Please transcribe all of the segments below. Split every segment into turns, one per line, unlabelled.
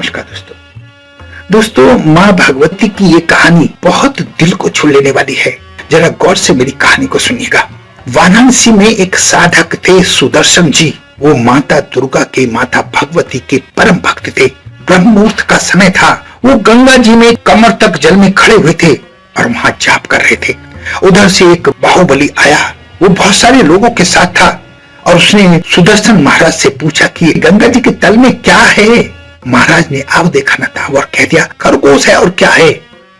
नमस्कार दोस्तों, माँ भगवती की ये कहानी बहुत दिल को छू लेने वाली है। जरा गौर से मेरी कहानी को सुनिएगा। वाराणसी में एक साधक थे सुदर्शन जी। वो माता दुर्गा के, माता भगवती के परम भक्त थे। ब्रह्म मुहूर्त का समय था। वो गंगा जी में कमर तक जल में खड़े हुए थे और वहां जाप कर रहे थे। उधर से एक बाहुबली आया। वो बहुत सारे लोगों के साथ था और उसने सुदर्शन महाराज से पूछा कि गंगा जी के तल में क्या है। महाराज ने आव देखा न था और कह दिया खरगोश है और क्या है।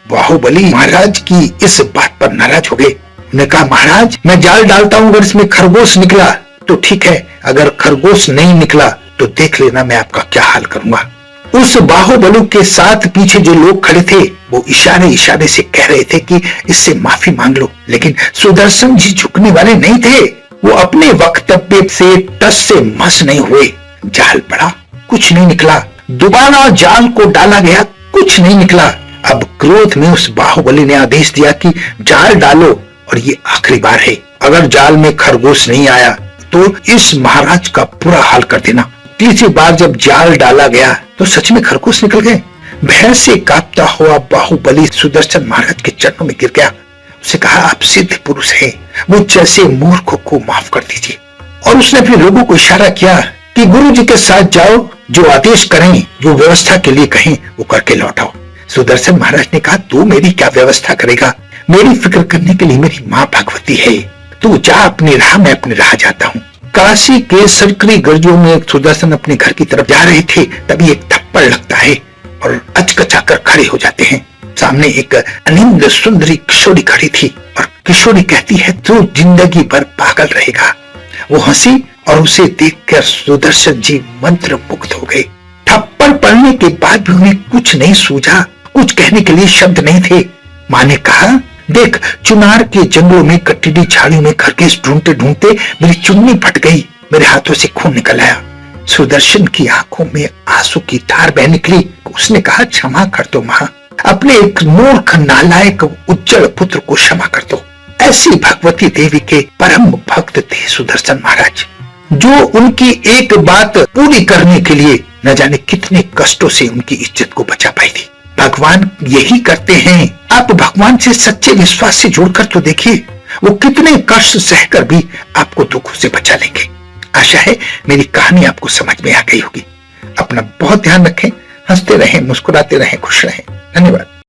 बाहुबली महाराज की इस बात पर नाराज हो गए। उन्होंने कहा महाराज, मैं जाल डालता हूं, अगर इसमें खरगोश निकला तो ठीक है, अगर खरगोश नहीं निकला तो देख लेना मैं आपका क्या हाल करूंगा। उस बाहुबली के साथ पीछे जो लोग खड़े थे वो इशारे इशारे से कह रहे थे कि इससे माफी मांग लो, लेकिन सुदर्शन जी झुकने वाले नहीं थे। वो अपने वक्तव्य से टस से मस नहीं हुए। जाल पड़ा, कुछ नहीं निकला। दोबारा जाल को डाला गया, कुछ नहीं निकला। अब क्रोध में उस बाहुबली ने आदेश दिया कि जाल डालो और ये आखिरी बार है। अगर जाल में खरगोश नहीं आया तो इस महाराज का पूरा हाल कर देना। तीसरी बार जब जाल डाला गया तो सच में खरगोश निकल गए। भय से कांपता हुआ बाहुबली सुदर्शन महाराज के चरणों में गिर गया। उसे कहा आप सिद्ध पुरुष हैं, वो जैसे मूर्ख को माफ कर दीजिए। और उसने अपने लोगों को इशारा किया कि गुरु जी के साथ जाओ, जो आदेश करें, जो व्यवस्था के लिए कहें वो करके लौटाओ। सुदर्शन महाराज ने कहा तू मेरी क्या व्यवस्था करेगा, मेरी फिक्र करने के लिए मेरी माँ भगवती है। तू जा अपनी राह, मैं अपनी राह जाता हूँ। काशी के सरकरी गर्जियों में सुदर्शन अपने घर की तरफ जा रहे थे, तभी एक थप्पड़ लगता है और अचकचाकर खड़े हो जाते हैं। सामने एक अनिंद सुंदरी किशोरी खड़ी थी और किशोरी कहती है तू जिंदगी भर पागल रहेगा। वो हंसी और उसे देखकर सुदर्शन जी मंत्र मुग्ध हो गए। थप्पड़ पड़ने के बाद भी उन्हें कुछ नहीं सूझा, कुछ कहने के लिए शब्द नहीं थे। माँ ने कहा देख, चुनार के जंगलों में कटीली झाड़ियों में खरगोश ढूंढते ढूंढते मेरी चुन्नी फट गई, मेरे हाथों से खून निकल आया। सुदर्शन की आंखों में आंसू की धार बह निकली। उसने कहा क्षमा कर दो माँ, अपने एक मूर्ख नालायक उज्जवल पुत्र को क्षमा कर दो। ऐसी भगवती देवी के परम भक्त थे सुदर्शन महाराज, जो उनकी एक बात पूरी करने के लिए न जाने कितने कष्टों से उनकी इज्जत को बचा पाई थी। भगवान यही करते हैं। आप भगवान से सच्चे विश्वास से जुड़कर तो देखिए, वो कितने कष्ट सहकर भी आपको दुखों से बचा लेंगे। आशा है मेरी कहानी आपको समझ में आ गई होगी। अपना बहुत ध्यान रखें, हंसते रहें, मुस्कुराते रहें, खुश रहें। धन्यवाद।